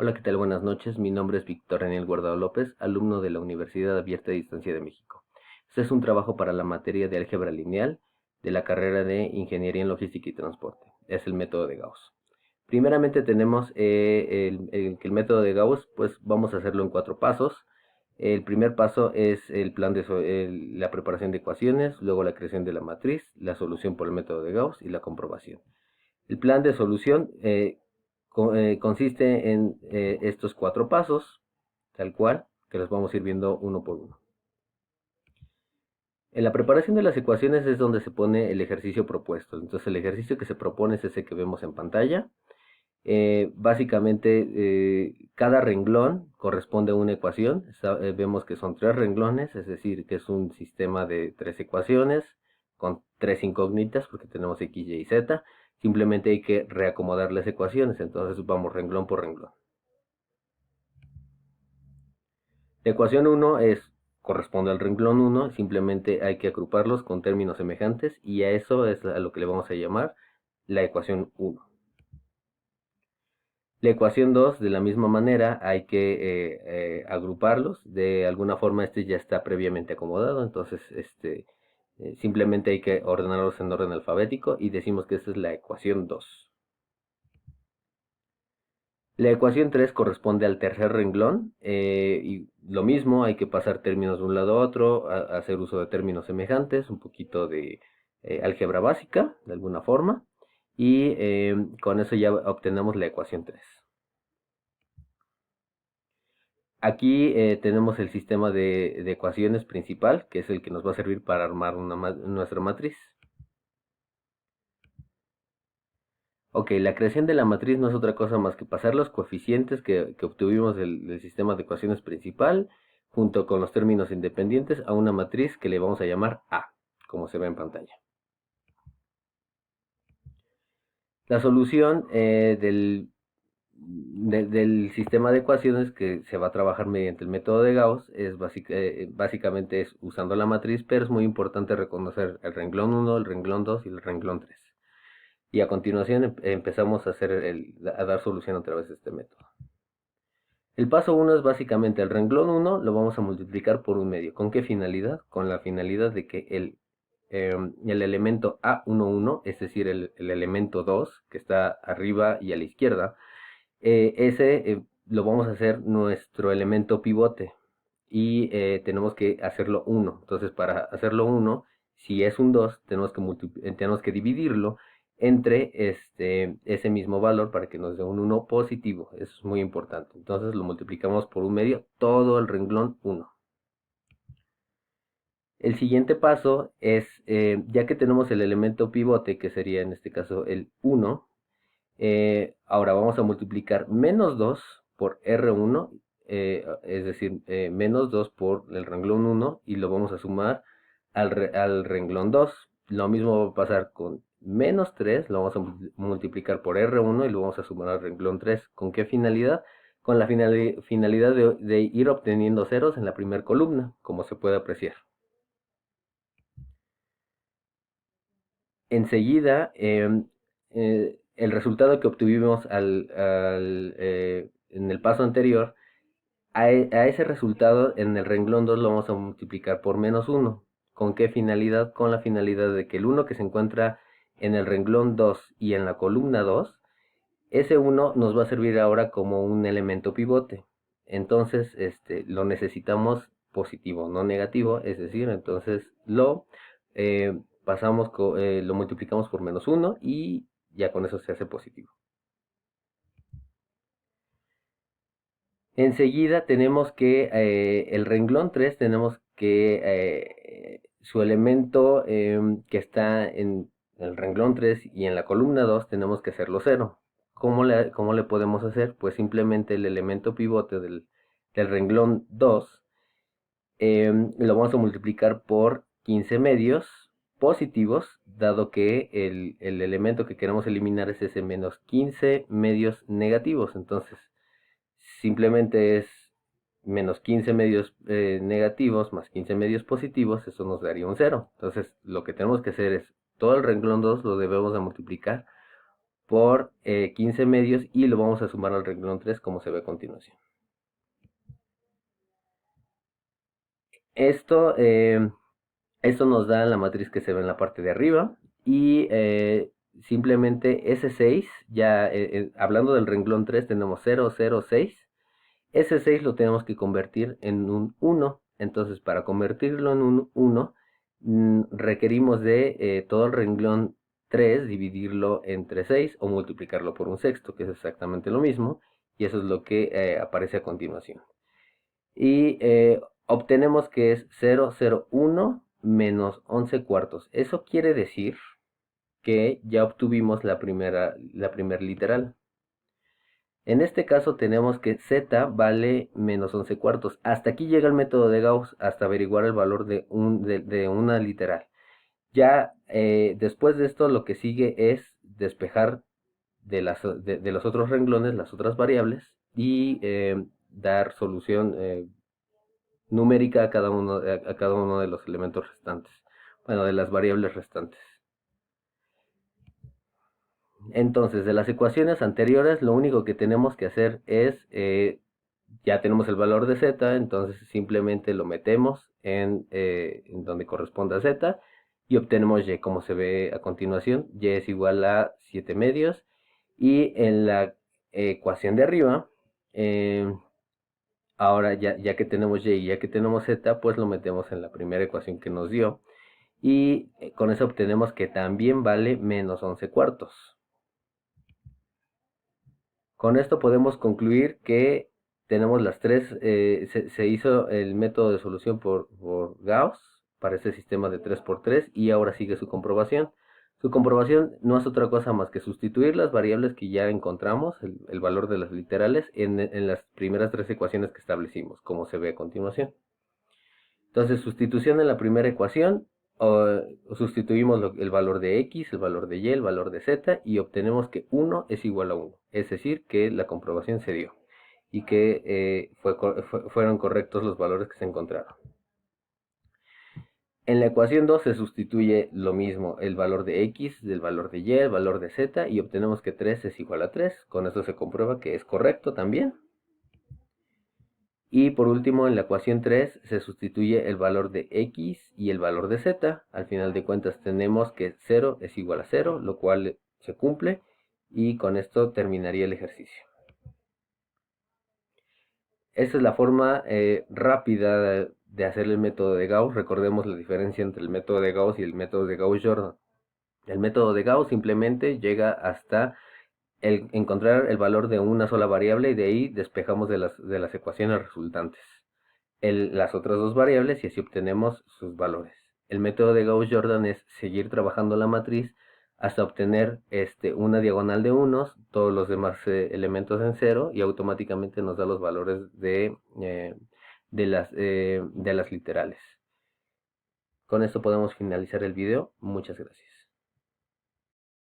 Hola, ¿qué tal? Buenas noches. Mi nombre es Víctor Daniel Guardado López, alumno de la Universidad Abierta a Distancia de México. Este es un trabajo para la materia de álgebra lineal de la carrera de Ingeniería en Logística y Transporte. Es el método de Gauss. Primeramente tenemos el método de Gauss, pues vamos a hacerlo en 4 pasos. El primer paso es el plan de la preparación de ecuaciones, luego la creación de la matriz, la solución por el método de Gauss y la comprobación. El plan de solución consiste en estos 4 pasos, tal cual, que los vamos a ir viendo uno por uno. En la preparación de las ecuaciones es donde se pone el ejercicio propuesto. Entonces el ejercicio que se propone es ese que vemos en pantalla. Básicamente cada renglón corresponde a una ecuación. Vemos que son 3 renglones, es decir, que es un sistema de 3 ecuaciones con 3 incógnitas porque tenemos x, y y z. Simplemente hay que reacomodar las ecuaciones, entonces vamos renglón por renglón. La ecuación 1 corresponde al renglón 1, simplemente hay que agruparlos con términos semejantes y a eso es a lo que le vamos a llamar la ecuación 1. La ecuación 2, de la misma manera, hay que agruparlos. De alguna forma este ya está previamente acomodado, entonces simplemente hay que ordenarlos en orden alfabético y decimos que esta es la ecuación 2. La ecuación 3 corresponde al tercer renglón, y lo mismo, hay que pasar términos de un lado a otro, hacer uso de términos semejantes, un poquito de álgebra básica, de alguna forma, y con eso ya obtenemos la ecuación 3. Aquí tenemos el sistema de ecuaciones principal, que es el que nos va a servir para armar nuestra matriz. Ok, la creación de la matriz no es otra cosa más que pasar los coeficientes que obtuvimos del sistema de ecuaciones principal, junto con los términos independientes, a una matriz que le vamos a llamar A, como se ve en pantalla. La solución del sistema de ecuaciones que se va a trabajar mediante el método de Gauss es básicamente es usando la matriz, pero es muy importante reconocer el renglón 1, el renglón 2 y el renglón 3. Y a continuación empezamos a dar solución a través de este método. El paso 1 es básicamente el renglón 1, lo vamos a multiplicar por un medio. ¿Con qué finalidad? Con la finalidad de que el elemento A11, es decir, el elemento 2, que está arriba y a la izquierda, lo vamos a hacer nuestro elemento pivote. Y tenemos que hacerlo 1. Entonces, para hacerlo 1, si es un 2, tenemos que dividirlo entre ese mismo valor para que nos dé un 1 positivo. Eso es muy importante. Entonces lo multiplicamos por un medio, todo el renglón 1. El siguiente paso es, ya que tenemos el elemento pivote, que sería en este caso el 1, ahora vamos a multiplicar menos 2 por R1, es decir, menos 2 por el renglón 1, y lo vamos a sumar al renglón 2. Lo mismo va a pasar con menos 3, lo vamos a multiplicar por R1 y lo vamos a sumar al renglón 3. ¿Con qué finalidad? Con la finalidad de ir obteniendo ceros en la primera columna, como se puede apreciar. Enseguida, el resultado que obtuvimos en el paso anterior, a ese resultado en el renglón 2 lo vamos a multiplicar por menos 1. ¿Con qué finalidad? Con la finalidad de que el 1 que se encuentra en el renglón 2 y en la columna 2, ese 1 nos va a servir ahora como un elemento pivote. Entonces lo necesitamos positivo, no negativo, es decir, entonces lo lo multiplicamos por menos 1 y ya con eso se hace positivo. Enseguida tenemos que el renglón 3 tenemos que su elemento que está en el renglón 3 y en la columna 2 tenemos que hacerlo 0. ¿Cómo le podemos hacer? Pues simplemente el elemento pivote del renglón 2 lo vamos a multiplicar por 15 medios positivos, dado que el elemento que queremos eliminar es ese menos 15 medios negativos. Entonces, simplemente es menos 15 medios negativos más 15 medios positivos, eso nos daría un 0. Entonces, lo que tenemos que hacer es, todo el renglón 2 lo debemos de multiplicar por 15 medios y lo vamos a sumar al renglón 3 como se ve a continuación. Esto nos da la matriz que se ve en la parte de arriba y simplemente ese 6, ya hablando del renglón 3 tenemos 0, 0, 6. Ese 6 lo tenemos que convertir en un 1. Entonces para convertirlo en un 1 requerimos de todo el renglón 3 dividirlo entre 6 o multiplicarlo por un sexto, que es exactamente lo mismo. Y eso es lo que aparece a continuación. Y obtenemos que es 0,01 menos 11 cuartos. Eso quiere decir que ya obtuvimos la primera literal. En este caso tenemos que z vale menos 11 cuartos. Hasta aquí llega el método de Gauss, hasta averiguar el valor de una literal. Ya después de esto lo que sigue es despejar de los otros renglones las otras variables y dar solución numérica a cada uno de los elementos restantes. Bueno, de las variables restantes. Entonces, de las ecuaciones anteriores, lo único que tenemos que hacer es, ya tenemos el valor de z, entonces simplemente lo metemos en donde corresponde a z y obtenemos y, como se ve a continuación. Y es igual a 7 medios. Y en la ecuación de arriba, ahora ya que tenemos y ya que tenemos z, pues lo metemos en la primera ecuación que nos dio. Y con eso obtenemos que también vale menos 11 cuartos. Con esto podemos concluir que tenemos las tres, se hizo el método de solución por Gauss para este sistema de 3×3 y ahora sigue su comprobación. Su comprobación no es otra cosa más que sustituir las variables que ya encontramos, el valor de las literales, en las primeras tres ecuaciones que establecimos, como se ve a continuación. Entonces, sustitución en la primera ecuación, sustituimos el valor de x, el valor de y, el valor de z y obtenemos que 1 es igual a 1. Es decir, que la comprobación se dio y que fueron correctos los valores que se encontraron. En la ecuación 2 se sustituye lo mismo, el valor de x, el valor de y, el valor de z y obtenemos que 3 es igual a 3. Con esto se comprueba que es correcto también. Y por último, en la ecuación 3 se sustituye el valor de x y el valor de z. Al final de cuentas tenemos que 0 es igual a 0, lo cual se cumple. Y con esto terminaría el ejercicio. Esa es la forma rápida de hacer el método de Gauss. Recordemos la diferencia entre el método de Gauss y el método de Gauss-Jordan. El método de Gauss simplemente llega hasta encontrar el valor de una sola variable y de ahí despejamos de las ecuaciones resultantes las otras dos variables y así obtenemos sus valores. El método de Gauss-Jordan es seguir trabajando la matriz hasta obtener una diagonal de unos, todos los demás elementos en 0 y automáticamente nos da los valores de las literales. Con esto podemos finalizar el video. Muchas gracias.